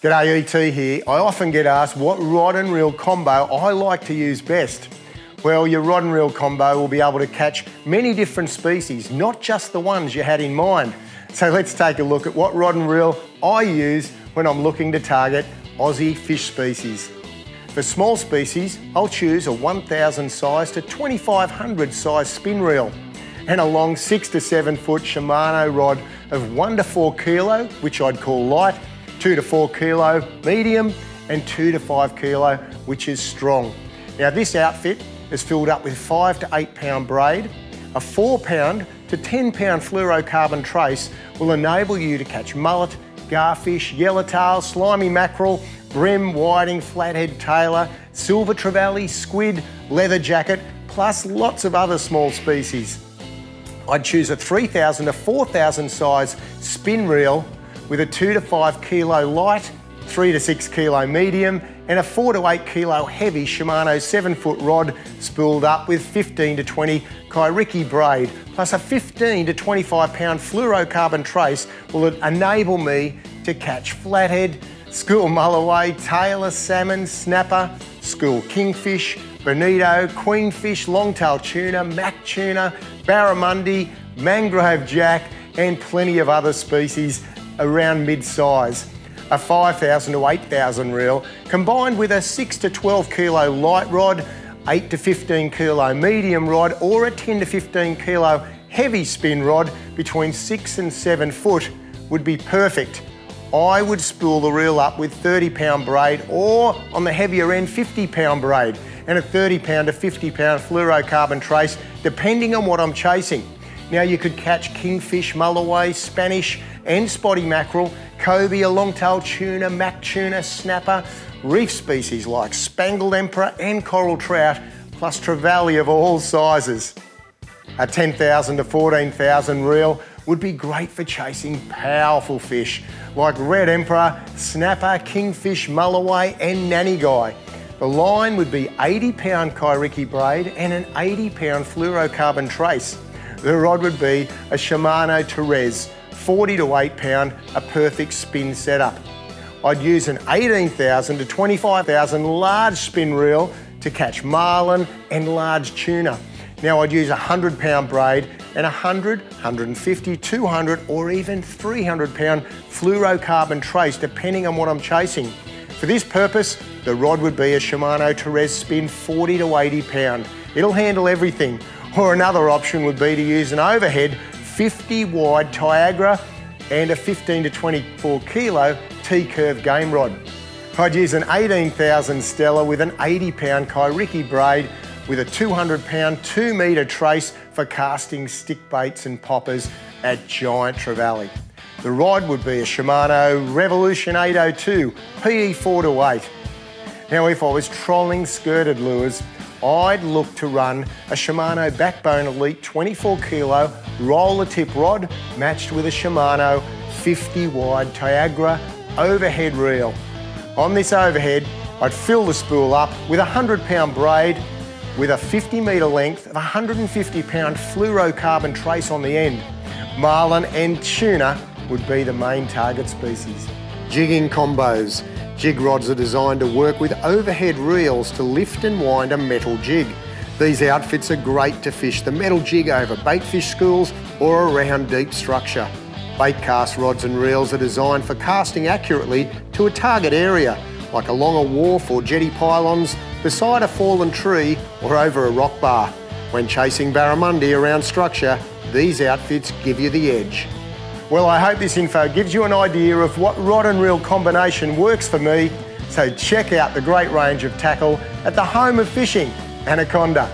G'day, ET here. I often get asked what rod and reel combo I like to use best. Well, your rod and reel combo will be able to catch many different species, not just the ones you had in mind. So let's take a look at what rod and reel I use when I'm looking to target Aussie fish species. For small species, I'll choose a 1000 size to 2500 size spin reel and a long 6 to 7 foot Shimano rod of 1 to 4 kilo, which I'd call light, 2 to 4 kilo medium, and 2 to 5 kilo, which is strong. Now this outfit is filled up with 5 to 8 pound braid. A 4 pound to 10 pound fluorocarbon trace will enable you to catch mullet, garfish, yellowtail, slimy mackerel, bream, whiting, flathead tailor, silver trevally, squid, leather jacket, plus lots of other small species. I'd choose a 3000 to 4000 size spin reel with a 2 to 5 kilo light, 3 to 6 kilo medium, and a 4 to 8 kilo heavy Shimano 7 foot rod spooled up with 15 to 20 Kairiki braid, plus a 15 to 25 pound fluorocarbon trace will enable me to catch flathead, school mulloway, tailor, salmon, snapper, school kingfish, bonito, queenfish, longtail tuna, mac tuna, barramundi, mangrove jack, and plenty of other species around mid-size. A 5000 to 8000 reel combined with a 6 to 12 kilo light rod, 8 to 15 kilo medium rod, or a 10 to 15 kilo heavy spin rod between 6 and 7 foot would be perfect. I would spool the reel up with 30 pound braid, or on the heavier end 50 pound braid, and a 30 pound to 50 pound fluorocarbon trace depending on what I'm chasing. Now you could catch kingfish, mulloway, Spanish and spotty mackerel, cobia, longtail tuna, mac tuna, snapper, reef species like spangled emperor and coral trout, plus trevally of all sizes. A 10,000 to 14,000 reel would be great for chasing powerful fish like red emperor, snapper, kingfish, mulloway and nanny guy. The line would be 80 pound Kairiki braid and an 80 pound fluorocarbon trace. The rod would be a Shimano Therese, 40 to 8 pound, a perfect spin setup. I'd use an 18,000 to 25,000 large spin reel to catch marlin and large tuna. Now I'd use a 100 pound braid and 100, 150, 200 or even 300 pound fluorocarbon trace depending on what I'm chasing. For this purpose, the rod would be a Shimano Therese spin 40 to 80 pound. It'll handle everything. Or another option would be to use an overhead 50 wide Tiagra and a 15 to 24 kilo T-curve game rod. I'd use an 18,000 Stella with an 80 pound Kairiki braid with a 200 pound 2 metre trace for casting stick baits and poppers at giant trevally. The rod would be a Shimano Revolution 802 PE 4 to 8. Now if I was trolling skirted lures, I'd look to run a Shimano Backbone Elite 24 kilo roller tip rod matched with a Shimano 50 wide Tiagra overhead reel. On this overhead, I'd fill the spool up with a 100 pound braid with a 50 metre length of 150 pound fluorocarbon trace on the end. Marlin and tuna would be the main target species. Jigging combos. Jig rods are designed to work with overhead reels to lift and wind a metal jig. These outfits are great to fish the metal jig over baitfish schools or around deep structure. Bait cast rods and reels are designed for casting accurately to a target area, like along a wharf or jetty pylons, beside a fallen tree or over a rock bar. When chasing barramundi around structure, these outfits give you the edge. Well, I hope this info gives you an idea of what rod and reel combination works for me, so check out the great range of tackle at the home of fishing, Anaconda.